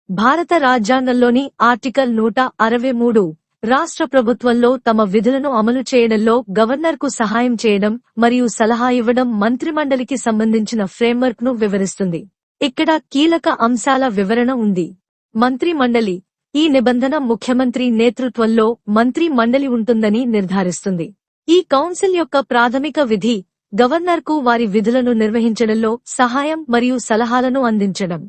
భారత రాజ్యాంగంలోని ఆర్టికల్ 163 రాష్ట్ర ప్రభుత్వంలో తమ విధులను అమలు చేయడంలో గవర్నర్కు సహాయం చేయడం మరియు సలహా ఇవ్వడం మంత్రిమండలికి సంబంధించిన ఫ్రేమ్వర్క్ ను వివరిస్తుంది. ఇక్కడ కీలక అంశాల వివరణ ఉంది. మంత్రి మండలి ఈ నిబంధన ముఖ్యమంత్రి నేతృత్వంలో మంత్రి మండలి ఉంటుందని నిర్ధారిస్తుంది. ఈ కౌన్సిల్ యొక్క ప్రాథమిక విధి గవర్నర్కు వారి విధులను నిర్వహించడంలో సహాయం మరియు సలహాలను అందించడం.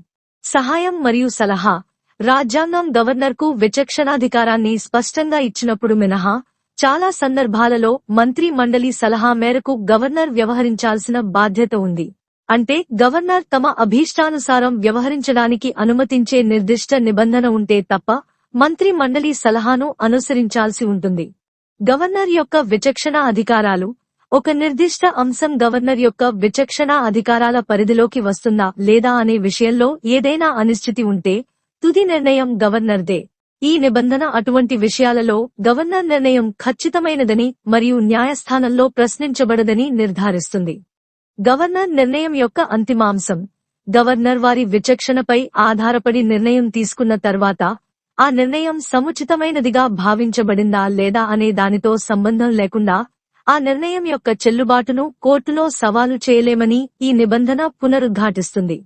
సహాయం మరియు సలహా రాజ్యాంగం గవర్నర్కు విచక్షణాధికారాన్ని స్పష్టంగా ఇచ్చినప్పుడు మినహా చాలా సందర్భాలలో మంత్రి మండలి సలహా మేరకు గవర్నర్ వ్యవహరించాల్సిన బాధ్యత ఉంది. అంటే గవర్నర్ తమ అభీష్టానుసారం వ్యవహరించడానికి అనుమతించే నిర్దిష్ట నిబంధన ఉంటే తప్ప మంత్రి మండలి సలహాను అనుసరించాల్సి ఉంటుంది. గవర్నర్ యొక్క విచక్షణ అధికారాలు ఒక నిర్దిష్ట అంశం గవర్నర్ యొక్క విచక్షణ అధికారాల పరిధిలోకి వస్తుందా లేదా అనే విషయంలో ఏదైనా అనిశ్చితి ఉంటే తుది నిర్ణయం గవర్నర్దే. ఈ నిబంధన అటువంటి విషయాలలో గవర్నర్ నిర్ణయం ఖచ్చితమైనదని మరియు న్యాయస్థానంలో ప్రశ్నించబడదని నిర్ధారిస్తుంది. గవర్నర్ నిర్ణయం యొక్క అంతిమాంశం గవర్నర్ వారి విచక్షణపై ఆధారపడి నిర్ణయం తీసుకున్న తర్వాత ఆ నిర్ణయం సముచితమైనదిగా భావించబడిందా లేదా అనే దానితో సంబంధం లేకుండా ఆ నిర్ణయం యొక్క చెల్లుబాటును కోర్టులో సవాలు చేయలేమని ఈ నిబంధన పునరుద్ఘాటిస్తుంది.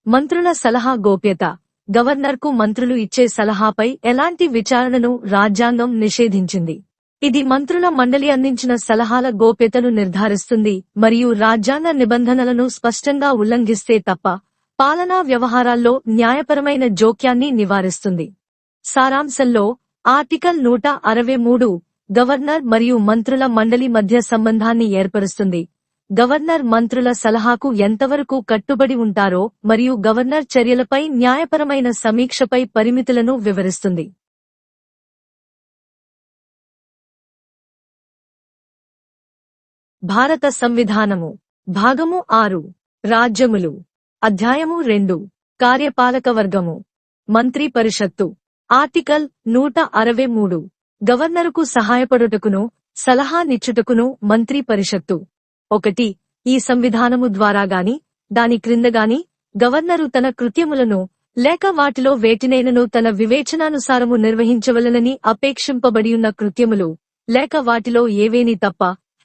మంత్రుల సలహా గోప్యత గవర్నర్కు మంత్రులు ఇచ్చే సలహాపై ఎలాంటి విచారణను రాజ్యాంగం నిషేధించింది. ఇది మంత్రుల మండలి అందించిన సలహాల గోప్యతను నిర్ధారిస్తుంది మరియు రాజ్యాంగ నిబంధనలను స్పష్టంగా ఉల్లంఘిస్తే తప్ప పాలనా వ్యవహారాల్లో న్యాయపరమైన జోక్యాన్ని నివారిస్తుంది. సారాంశంలో ఆర్టికల్ 163 గవర్నర్ మరియు మంత్రుల మండలి మధ్య సంబంధాన్ని ఏర్పరుస్తుంది. గవర్నర్ మంత్రుల సలహాకు ఎంతవరకు కట్టుబడి ఉంటారో మరియు గవర్నర్ చర్యలపై న్యాయపరమైన సమీక్షపై పరిమితులను వివరిస్తుంది. భారత సంవిధానము భాగము 6 రాజ్యములు అధ్యాయము 2 కార్యపాలక వర్గము మంత్రి పరిషత్తు ఆర్టికల్ 163 గవర్నరుకు సహాయపడుటకును సలహా నిచ్చుటకును మంత్రి పరిషత్తు 1 ఈ సంవిధానము ద్వారా గాని దాని క్రిందగాని గవర్నరు తన కృత్యములను లేక వాటిలో వేటినైనను తన వివేచనానుసారము నిర్వహించవలనని అపేక్షింపబడియున్న కృత్యములు లేక వాటిలో ఏవేని తప్ప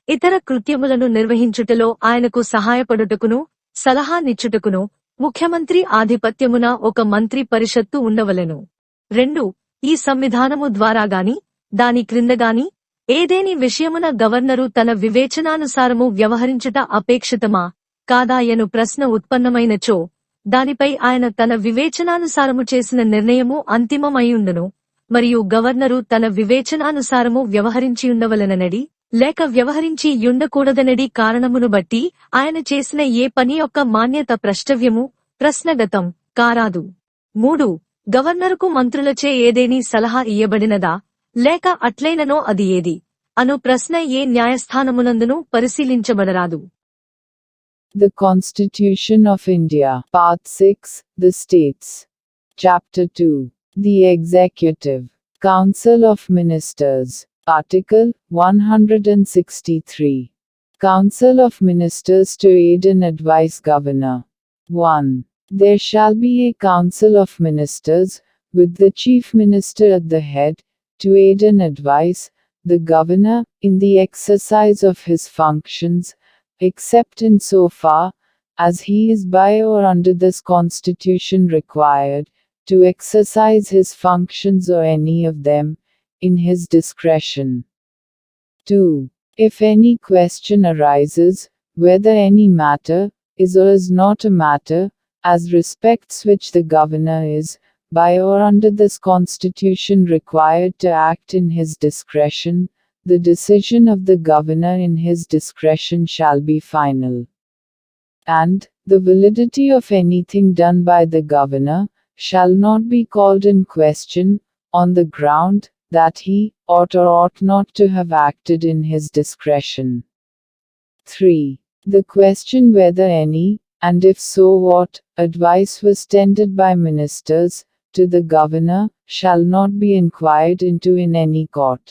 ఇతర కృత్యములను నిర్వహించుటలో ఆయనకు సహాయపడుటకును సలహా నిచ్చుటకును ముఖ్యమంత్రి ఆధిపత్యమున ఒక మంత్రి పరిషత్తు ఉండవలెను. 2 ఈ సంవిధానము ద్వారా గాని దాని క్రిందగాని ఏదేని విషయమున గవర్నరు తన వివేచనానుసారము వ్యవహరించుట అపేక్షితమా కాదా యను ప్రశ్న ఉత్పన్నమైనచో దానిపై ఆయన తన వివేచనానుసారము చేసిన నిర్ణయము అంతిమమైయుండును మరియు గవర్నరు తన వివేచనానుసారము వ్యవహరించియుండవలెననడి లేక వ్యవహరించి యుండకూడదనడి కారణమును బట్టి ఆయన చేసిన ఏ పని యొక్క మాన్యత ప్రష్టవ్యము ప్రశ్నగతం కారాదు. 3 గవర్నరుకు మంత్రులచే ఏదేని సలహా ఇయ్యబడినదా లేక అట్లైననో అది ఏది అను ప్రశ్న ఏ న్యాయస్థానమునందును పరిశీలించబడరాదు. The Constitution of India, Part 6, The States. Chapter 2. The Executive. Council of Ministers. Article 163. Council of Ministers to aid and advise Governor. 1. There shall be a Council of Ministers, with the Chief Minister at the head, to aid and advise the Governor in the exercise of his functions, except in so far as he is by or under this Constitution required to exercise his functions or any of them, in his discretion. 2. If any question arises, whether any matter is or is not a matter, as respects which the Governor is, by or under this Constitution required to act in his discretion, the decision of the Governor in his discretion shall be final. And the validity of anything done by the Governor shall not be called in question, on the ground that he ought or ought not to have acted in his discretion. 3. The question whether any, and if so what, advice was tendered by ministers to the Governor, shall not be inquired into in any court.